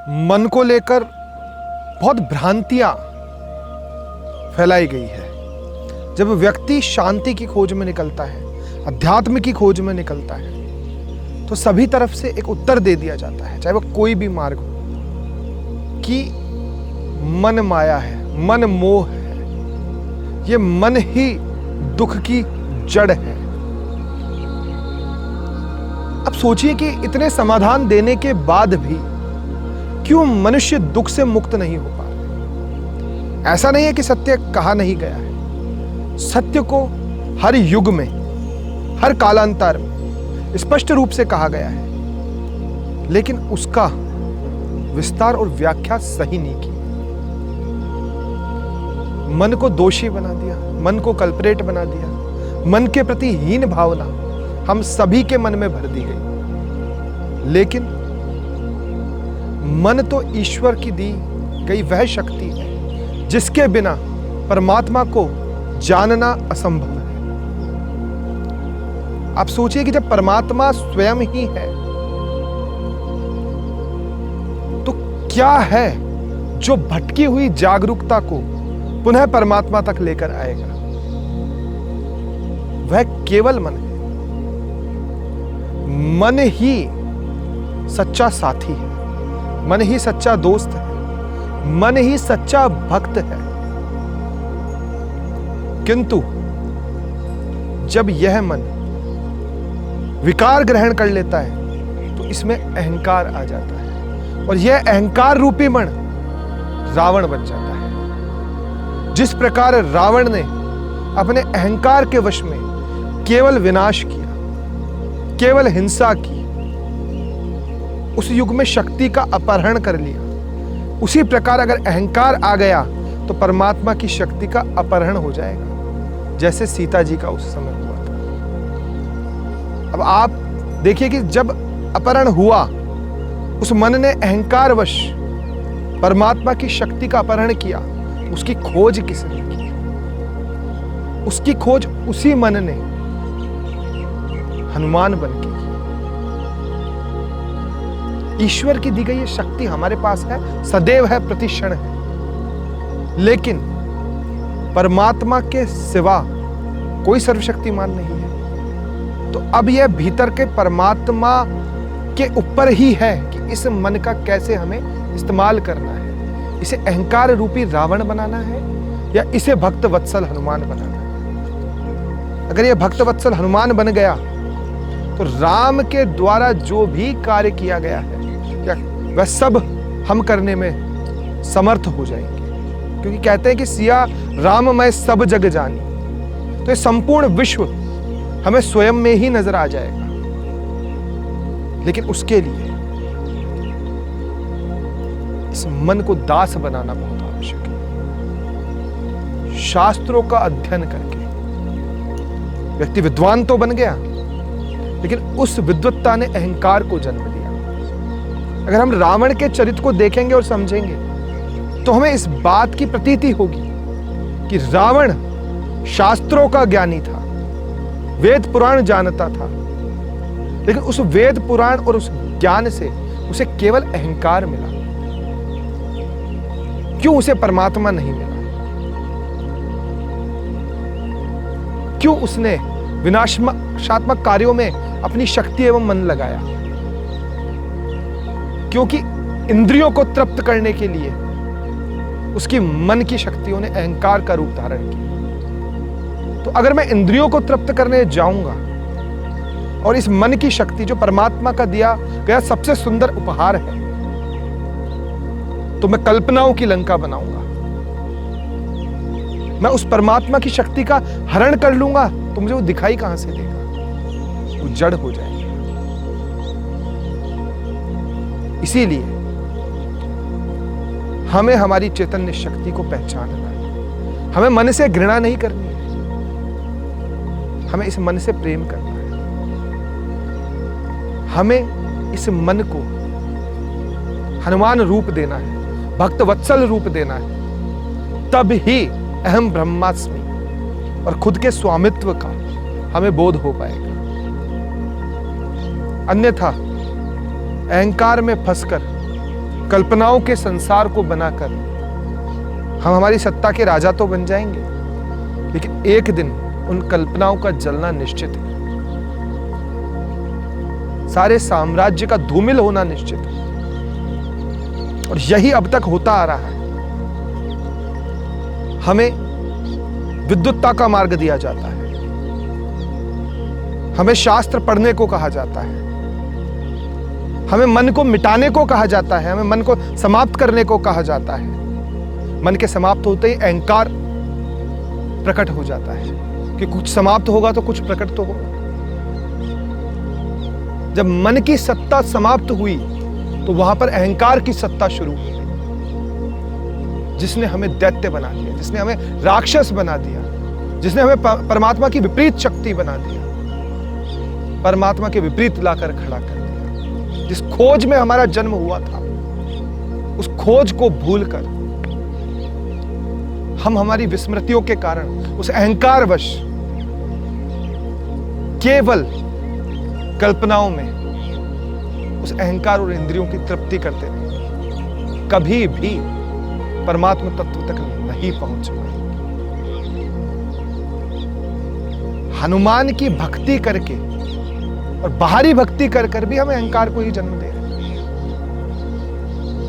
मन को लेकर बहुत भ्रांतियां फैलाई गई है। जब व्यक्ति शांति की खोज में निकलता है, अध्यात्म की खोज में निकलता है, तो सभी तरफ से एक उत्तर दे दिया जाता है, चाहे वह कोई भी मार्ग हो, कि मन माया है, मन मोह है, ये मन ही दुख की जड़ है। अब सोचिए कि इतने समाधान देने के बाद भी क्यों मनुष्य दुख से मुक्त नहीं हो पा रहा। ऐसा नहीं है कि सत्य कहा नहीं गया है, सत्य को हर युग में, हर कालांतर में स्पष्ट रूप से कहा गया है, लेकिन उसका विस्तार और व्याख्या सही नहीं की। मन को दोषी बना दिया, मन को कल्परेट बना दिया, मन के प्रति हीन भावना हम सभी के मन में भर दी गई। लेकिन मन तो ईश्वर की दी गई वह शक्ति है जिसके बिना परमात्मा को जानना असंभव है। आप सोचिए कि जब परमात्मा स्वयं ही है, तो क्या है जो भटकी हुई जागरूकता को पुनः परमात्मा तक लेकर आएगा? वह केवल मन है। मन ही सच्चा साथी है, मन ही सच्चा दोस्त है, मन ही सच्चा भक्त है। किंतु जब यह मन विकार ग्रहण कर लेता है तो इसमें अहंकार आ जाता है, और यह अहंकार रूपी मन रावण बन जाता है। जिस प्रकार रावण ने अपने अहंकार के वश में केवल विनाश किया, केवल हिंसा की, उस युग में शक्ति का अपहरण कर लिया, उसी प्रकार अगर अहंकार आ गया तो परमात्मा की शक्ति का अपहरण हो जाएगा, जैसे सीता जी का उस समय हुआ था। अब आप देखिए कि जब अपहरण हुआ, उस मन ने अहंकारवश परमात्मा की शक्ति का अपहरण किया, उसकी खोज किसने की? उसकी खोज उसी मन ने हनुमान बन के की। ईश्वर की दी गई ये शक्ति हमारे पास है, सदैव है, प्रतिक्षण है, लेकिन परमात्मा के सिवा कोई सर्वशक्तिमान नहीं है। तो अब यह भीतर के परमात्मा के ऊपर ही है कि इस मन का कैसे हमें इस्तेमाल करना है। इसे अहंकार रूपी रावण बनाना है या इसे भक्त वत्सल हनुमान बनाना है। अगर यह भक्त वत्सल हनुमान बन गया तो राम के द्वारा जो भी कार्य किया गया है वह सब हम करने में समर्थ हो जाएंगे, क्योंकि कहते हैं कि सिया राम मैं सब जग जानी। तो ये संपूर्ण विश्व हमें स्वयं में ही नजर आ जाएगा। लेकिन उसके लिए इस मन को दास बनाना बहुत आवश्यक है। शास्त्रों का अध्ययन करके व्यक्ति विद्वान तो बन गया, लेकिन उस विद्वत्ता ने अहंकार को जन्म दिया। अगर हम रावण के चरित्र को देखेंगे और समझेंगे तो हमें इस बात की प्रतीति होगी कि रावण शास्त्रों का ज्ञानी था, वेद पुराण जानता था, लेकिन उस वेद पुराण और उस ज्ञान से उसे केवल अहंकार मिला। क्यों उसे परमात्मा नहीं मिला? क्यों उसने विनाशात्मक कार्यों में अपनी शक्ति एवं मन लगाया? क्योंकि इंद्रियों को तृप्त करने के लिए उसकी मन की शक्तियों ने अहंकार का रूप धारण किया। तो अगर मैं इंद्रियों को तृप्त करने जाऊंगा और इस मन की शक्ति जो परमात्मा का दिया गया सबसे सुंदर उपहार है, तो मैं कल्पनाओं की लंका बनाऊंगा। मैं उस परमात्मा की शक्ति का हरण कर लूंगा तो मुझे वो दिखाई कहां से देगा? वो जड़ हो जाएगा। इसीलिए हमें हमारी चैतन्य शक्ति को पहचानना है। हमें मन से घृणा नहीं करनी है, हमें इस मन से प्रेम करना है। हमें इस मन को हनुमान रूप देना है, भक्त वत्सल रूप देना है। तब ही अहम ब्रह्मास्मि और खुद के स्वामित्व का हमें बोध हो पाएगा। अन्यथा अहंकार में फंसकर कल्पनाओं के संसार को बनाकर हम हमारी सत्ता के राजा तो बन जाएंगे, लेकिन एक दिन उन कल्पनाओं का जलना निश्चित है। सारे साम्राज्य का धूमिल होना निश्चित है, और यही अब तक होता आ रहा है। हमें विद्वत्ता का मार्ग दिया जाता है, हमें शास्त्र पढ़ने को कहा जाता है, हमें मन को मिटाने को कहा जाता है, हमें मन को समाप्त करने को कहा जाता है। मन के समाप्त होते ही अहंकार प्रकट हो जाता है कि कुछ समाप्त होगा तो कुछ प्रकट तो होगा। जब मन की सत्ता समाप्त हुई तो वहां पर अहंकार की सत्ता शुरू हुई, जिसने हमें दैत्य बना दिया, जिसने हमें राक्षस बना दिया, जिसने हमें परमात्मा की विपरीत शक्ति बना दिया, परमात्मा के विपरीत लाकर खड़ा कर दिया। जिस खोज में हमारा जन्म हुआ था, उस खोज को भूलकर हम हमारी विस्मृतियों के कारण, उस अहंकारवश केवल कल्पनाओं में उस अहंकार और इंद्रियों की तृप्ति करते रहे, कभी भी परमात्मा तत्व तक नहीं पहुंच पाए। हनुमान की भक्ति करके और बाहरी भक्ति कर कर भी हमें अहंकार को ही जन्म दे रहे हैं।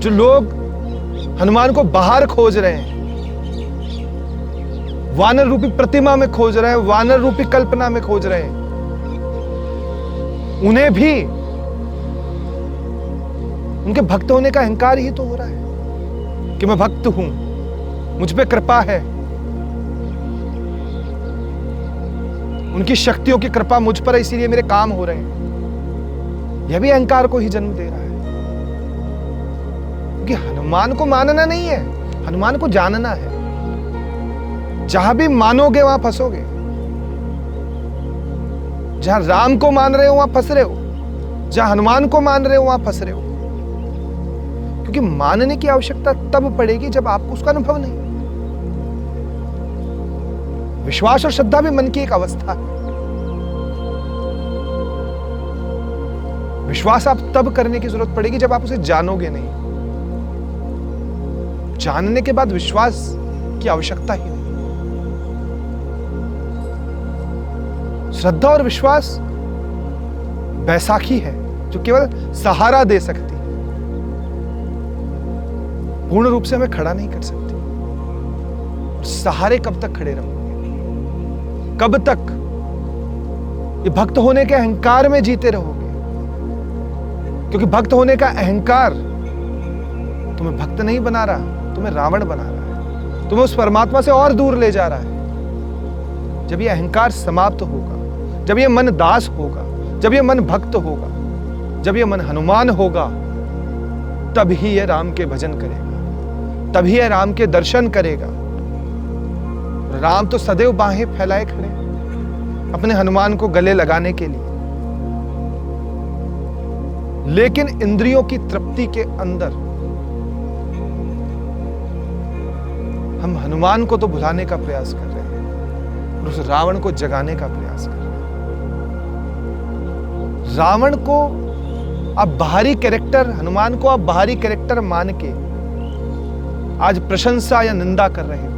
जो लोग हनुमान को बाहर खोज रहे हैं, वानर रूपी प्रतिमा में खोज रहे हैं, वानर रूपी कल्पना में खोज रहे हैं, उन्हें भी उनके भक्त होने का अहंकार ही तो हो रहा है कि मैं भक्त हूं, मुझ पे कृपा है, उनकी शक्तियों की कृपा मुझ पर है, इसीलिए मेरे काम हो रहे हैं। यह भी अहंकार को ही जन्म दे रहा है, क्योंकि हनुमान को मानना नहीं है, हनुमान को जानना है। जहां भी मानोगे वहां फंसोगे। जहां राम को मान रहे हो वहां फंस रहे हो, जहां हनुमान को मान रहे हो वहां फंस रहे हो। क्योंकि मानने की आवश्यकता तब पड़ेगी जब आपको उसका अनुभव नहीं। विश्वास और श्रद्धा भी मन की एक अवस्था है। विश्वास आप तब करने की जरूरत पड़ेगी जब आप उसे जानोगे नहीं। जानने के बाद विश्वास की आवश्यकता ही नहीं। श्रद्धा और विश्वास बैसाखी है जो केवल सहारा दे सकती है, पूर्ण रूप से हमें खड़ा नहीं कर सकती। सहारे कब तक खड़े रहोगे? कब तक ये भक्त होने के अहंकार में जीते रहोगे? क्योंकि भक्त होने का अहंकार तुम्हें भक्त नहीं बना रहा, तुम्हें रावण बना रहा है, तुम्हें उस परमात्मा से और दूर ले जा रहा है। जब ये अहंकार समाप्त होगा, जब ये मन दास होगा, जब ये मन भक्त होगा, जब ये मन हनुमान होगा, तभी ये राम के भजन करेगा, तभी ये राम के दर्शन करेगा। राम तो सदैव बाहें फैलाए खड़े अपने हनुमान को गले लगाने के लिए, लेकिन इंद्रियों की तृप्ति के अंदर हम हनुमान को तो भुलाने का प्रयास कर रहे हैं और उस रावण को जगाने का प्रयास कर रहे हैं। रावण को आप बाहरी कैरेक्टर, हनुमान को आप बाहरी कैरेक्टर मान के आज प्रशंसा या निंदा कर रहे हो,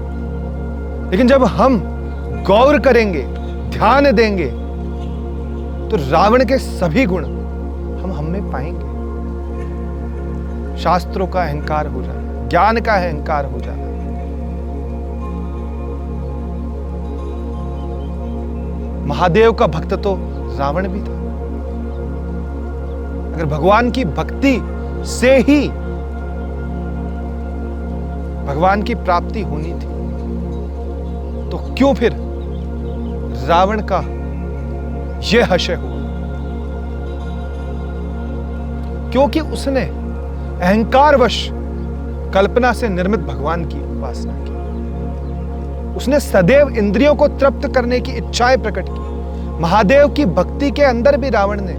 लेकिन जब हम गौर करेंगे, ध्यान देंगे, तो रावण के सभी गुण हम में पाएंगे। शास्त्रों का अहंकार हो जाना, ज्ञान का अहंकार हो जाना, महादेव का भक्त तो रावण भी था। अगर भगवान की भक्ति से ही भगवान की प्राप्ति होनी थी, तो क्यों फिर रावण का यह हश्य हुआ? क्योंकि उसने अहंकारवश कल्पना से निर्मित भगवान की उपासना की। उसने सदैव इंद्रियों को तृप्त करने की इच्छाएं प्रकट की। महादेव की भक्ति के अंदर भी रावण ने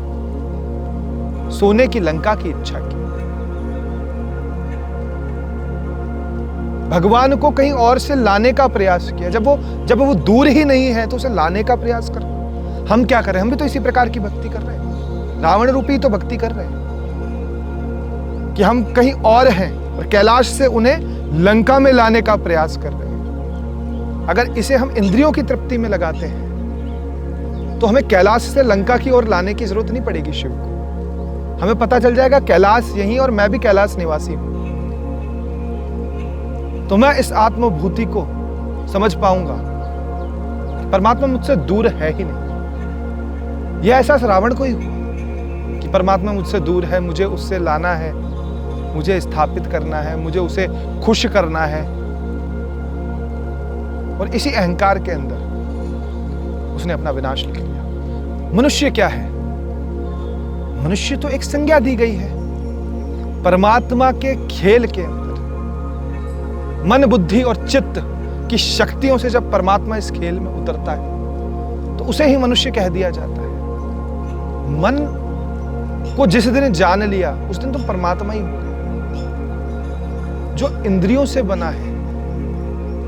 सोने की लंका की इच्छा की। भगवान को कहीं और से लाने का प्रयास किया। जब वो दूर ही नहीं है तो उसे लाने का प्रयास करो। हम क्या कर रहे हैं? हम भी तो इसी प्रकार की भक्ति कर रहे हैं, रावण रूपी तो भक्ति कर रहे हैं। कि हम कहीं और हैं और कैलाश से उन्हें लंका में लाने का प्रयास कर रहे हैं। अगर इसे हम इंद्रियों की तृप्ति में लगाते हैं तो हमें कैलाश से लंका की ओर लाने की जरूरत नहीं पड़ेगी शिव को। हमें पता चल जाएगा कैलाश यहीं और मैं भी कैलाश निवासी हूं। तो मैं इस आत्मभूति को समझ पाऊंगा कि परमात्मा मुझसे दूर है ही नहीं। यह एहसास रावण को ही हुआ कि परमात्मा मुझसे दूर है, मुझे उससे लाना है, मुझे स्थापित करना है, मुझे उसे खुश करना है। और इसी अहंकार के अंदर उसने अपना विनाश लिख लिया। मनुष्य क्या है? मनुष्य तो एक संज्ञा दी गई है परमात्मा के खेल के अंदर। मन, बुद्धि और चित्त की शक्तियों से जब परमात्मा इस खेल में उतरता है तो उसे ही मनुष्य कह दिया जाता है। मन को जिस दिन जान लिया उस दिन तो परमात्मा ही हो गए। जो इंद्रियों से बना है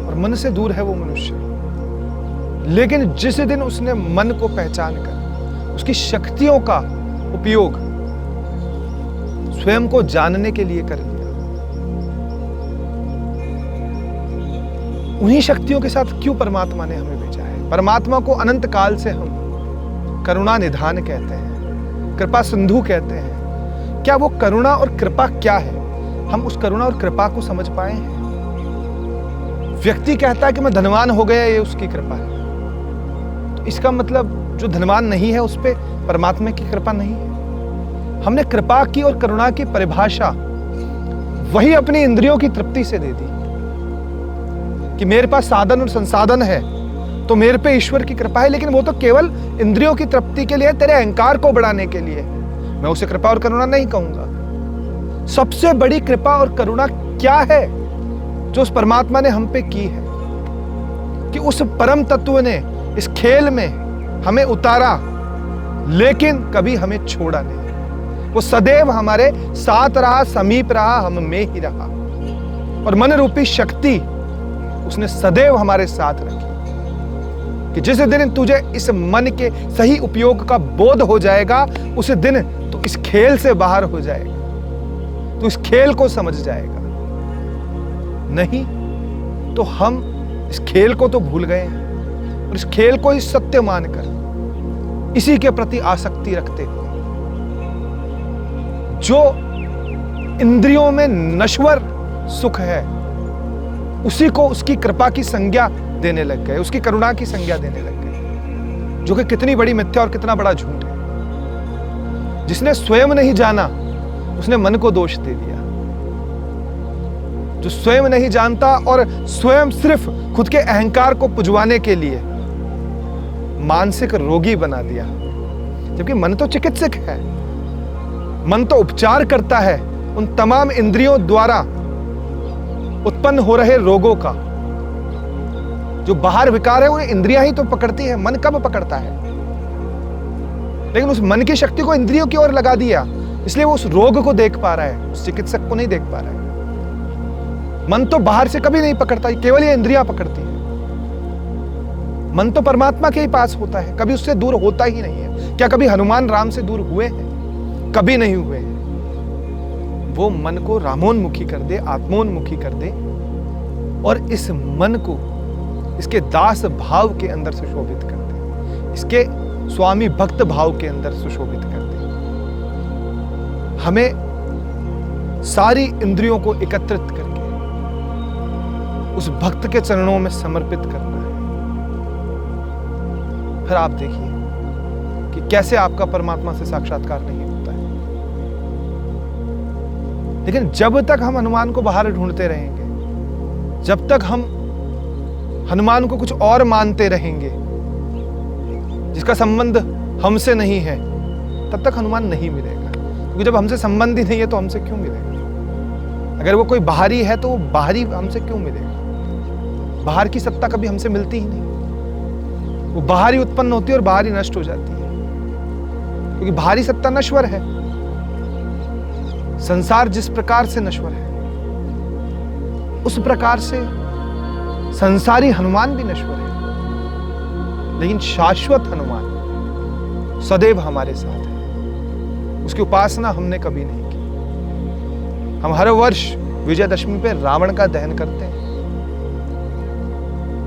और मन से दूर है वो मनुष्य। लेकिन जिस दिन उसने मन को पहचान कर उसकी शक्तियों का उपयोग स्वयं को जानने के लिए कर लिया, उन्हीं शक्तियों के साथ क्यों परमात्मा ने हमें भेजा है। परमात्मा को अनंत काल से हम करुणा निधान कहते हैं, कृपा सिंधु कहते हैं। क्या वो करुणा और कृपा क्या है? हम उस करुणा और कृपा को समझ पाए हैं? व्यक्ति कहता है कि मैं धनवान हो गया, ये उसकी कृपा है। तो इसका मतलब जो धनवान नहीं है उस पे परमात्मा की कृपा नहीं है। हमने कृपा की और करुणा की परिभाषा वही अपनी इंद्रियों की तृप्ति से दे दी कि मेरे पास साधन और संसाधन है तो मेरे पे ईश्वर की कृपा है। लेकिन वो तो केवल इंद्रियों की तृप्ति के लिए, तेरे अहंकार को बढ़ाने के लिए। मैं उसे कृपा और करुणा नहीं कहूंगा। सबसे बड़ी कृपा और करुणा क्या है जो उस परमात्मा ने हम पे की है कि उस परम तत्व ने इस खेल में हमें उतारा लेकिन कभी हमें छोड़ा नहीं। वो सदैव हमारे साथ रहा, समीप रहा, हम में ही रहा। और मन रूपी शक्ति उसने सदैव हमारे साथ रखी कि जिस दिन तुझे इस मन के सही उपयोग का बोध हो जाएगा उस दिन तो इस खेल से बाहर हो जाएगा, तो इस खेल को समझ जाएगा। नहीं तो हम इस खेल को तो भूल गए हैं और इस खेल को ही सत्य मानकर इसी के प्रति आसक्ति रखते हुए जो इंद्रियों में नश्वर सुख है उसी को उसकी कृपा की संज्ञा देने लग गए, उसकी करुणा की संज्ञा देने लग गए, जो कि कितनी बड़ी मिथ्या और कितना बड़ा झूठ है। जिसने स्वयं नहीं जाना उसने मन को दोष दे दिया। जो स्वयं नहीं जानता और स्वयं सिर्फ खुद के अहंकार को पुजवाने के लिए मानसिक रोगी बना दिया। जबकि मन तो चिकित्सक है, मन तो उपचार करता है उन तमाम इंद्रियों द्वारा उत्पन्न हो रहे रोगों का। जो बाहर विकार है वो इंद्रियां ही तो पकड़ती है, मन कब पकड़ता है? लेकिन उस मन की शक्ति को इंद्रियों की ओर लगा दिया, इसलिए वो उस रोग को देख पा रहा है, उस चिकित्सक को नहीं देख पा रहा है। मन तो बाहर से कभी नहीं पकड़ता, केवल ये इंद्रियां पकड़ती है। मन तो परमात्मा के ही पास होता है, कभी उससे दूर होता ही नहीं है। क्या कभी हनुमान राम से दूर हुए हैं? कभी नहीं हुए हैं। वो मन को रामोन्मुखी कर दे, आत्मोन्मुखी कर दे और इस मन को इसके दास भाव के अंदर सुशोभित कर दे, इसके स्वामी भक्त भाव के अंदर सुशोभित कर दे। हमें सारी इंद्रियों को एकत्रित करके उस भक्त के चरणों में समर्पित करना है। फिर आप देखिए कि कैसे आपका परमात्मा से साक्षात्कार नहीं होता है। लेकिन जब तक हम हनुमान को बाहर ढूंढते रहेंगे, जब तक हम हनुमान को कुछ और मानते रहेंगे जिसका संबंध हमसे नहीं है, तब तक हनुमान नहीं मिलेगा। क्योंकि जब हमसे संबंध ही नहीं है तो हमसे क्यों मिलेगा? अगर वो कोई बाहरी है तो वो बाहरी हमसे क्यों मिलेगा? बाहर की सत्ता कभी हमसे मिलती ही नहीं। वो बाहर ही उत्पन्न होती है और बाहर ही नष्ट हो जाती है, क्योंकि बाहरी सत्ता नश्वर है। संसार जिस प्रकार से नश्वर है उस प्रकार से संसारी हनुमान भी नश्वर है, लेकिन शाश्वत हनुमान सदैव हमारे साथ है। उसकी उपासना हमने कभी नहीं की। हम हर वर्ष विजयदशमी पे रावण का दहन करते हैं,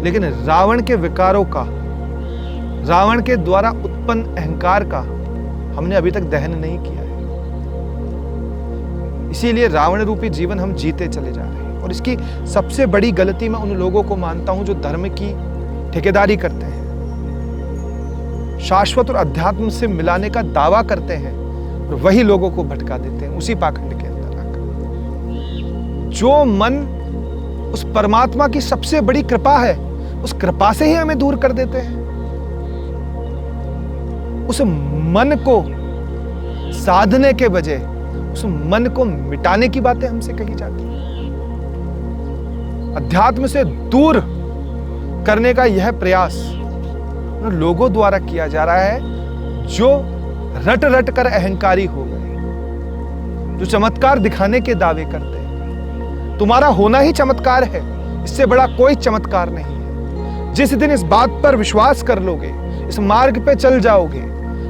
लेकिन रावण के विकारों का, रावण के द्वारा उत्पन्न अहंकार का हमने अभी तक दहन नहीं किया है। इसीलिए रावण रूपी जीवन हम जीते चले जा रहे हैं। और इसकी सबसे बड़ी गलती मैं उन लोगों को मानता हूं जो धर्म की ठेकेदारी करते हैं, शाश्वत और अध्यात्म से मिलाने का दावा करते हैं और वही लोगों को भटका देते हैं उसी पाखंड के अंदर आकर। जो मन उस परमात्मा की सबसे बड़ी कृपा है, उस कृपा से ही हमें दूर कर देते हैं। उस मन को साधने के बजाय उस मन को मिटाने की बातें हमसे कही जाती हैं। अध्यात्म से दूर करने का यह प्रयास उन लोगों द्वारा किया जा रहा है जो रट रट कर अहंकारी हो गए, जो चमत्कार दिखाने के दावे करते हैं। तुम्हारा होना ही चमत्कार है, इससे बड़ा कोई चमत्कार नहीं है। जिस दिन इस बात पर विश्वास कर लोगे, इस मार्ग पे चल जाओगे,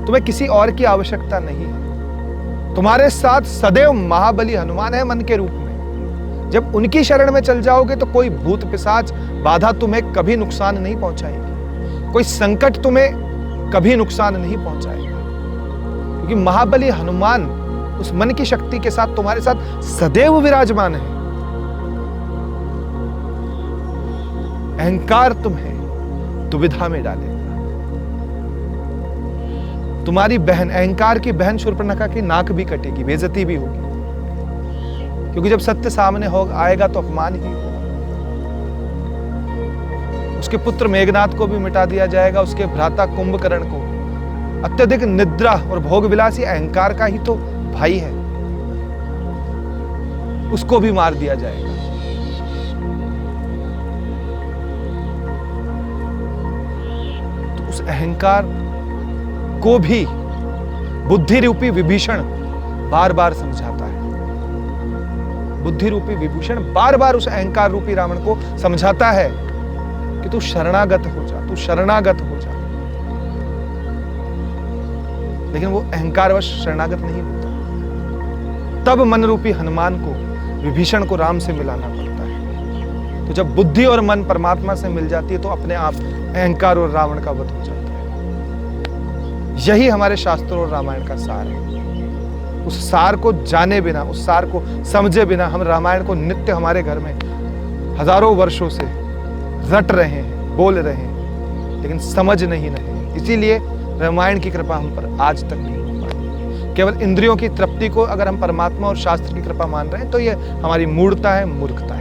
तुम्हें किसी और की आवश्यकता नहीं है। तुम्हारे साथ सदैव महाबली हनुमान है मन के रूप में। जब उनकी शरण में चल जाओगे तो कोई भूत पिशाच बाधा तुम्हें कभी नुकसान नहीं पहुंचाएगी, कोई संकट तुम्हें कभी नुकसान नहीं पहुंचाएगा, क्योंकि महाबली हनुमान उस मन की शक्ति के साथ तुम्हारे साथ सदैव विराजमान है। अहंकार तुम्हें दुविधा में डालेगा। तुम्हारी बहन, अहंकार की बहन शूर्पणखा की नाक भी कटेगी, बेइज्जती भी होगी, क्योंकि जब सत्य सामने आएगा तो अपमान ही होगा। उसके पुत्र मेघनाथ को भी मिटा दिया जाएगा, उसके भ्राता कुंभकर्ण को। अत्यधिक निद्रा और भोग विलासी अहंकार का ही तो भाई है, उसको भी मार दिया जाएगा। तो उस अहंकार को भी बुद्धि रूपी विभीषण बार बार समझाता है। बुद्धि रूपी विभूषण बार बार उस अहंकार रूपी रावण को समझाता है कि तू शरणागत हो जा, तू शरणागत हो जा। लेकिन वो अहंकारवश शरणागत नहीं होता। तब मन रूपी हनुमान को, विभीषण को राम से मिलाना पड़ता है। तो जब बुद्धि और मन परमात्मा से मिल जाती है तो अपने आप अहंकार और रावण का वध हो जाता है। यही हमारे शास्त्रों और रामायण का सार है। उस सार को जाने बिना, उस सार को समझे बिना हम रामायण को नित्य हमारे घर में हजारों वर्षों से रट रहे हैं, बोल रहे हैं, लेकिन समझ नहीं रहे। इसीलिए रामायण की कृपा हम पर आज तक नहीं हो पाई। केवल इंद्रियों की तृप्ति को अगर हम परमात्मा और शास्त्र की कृपा मान रहे हैं तो ये हमारी मूढ़ता है, मूर्खता है।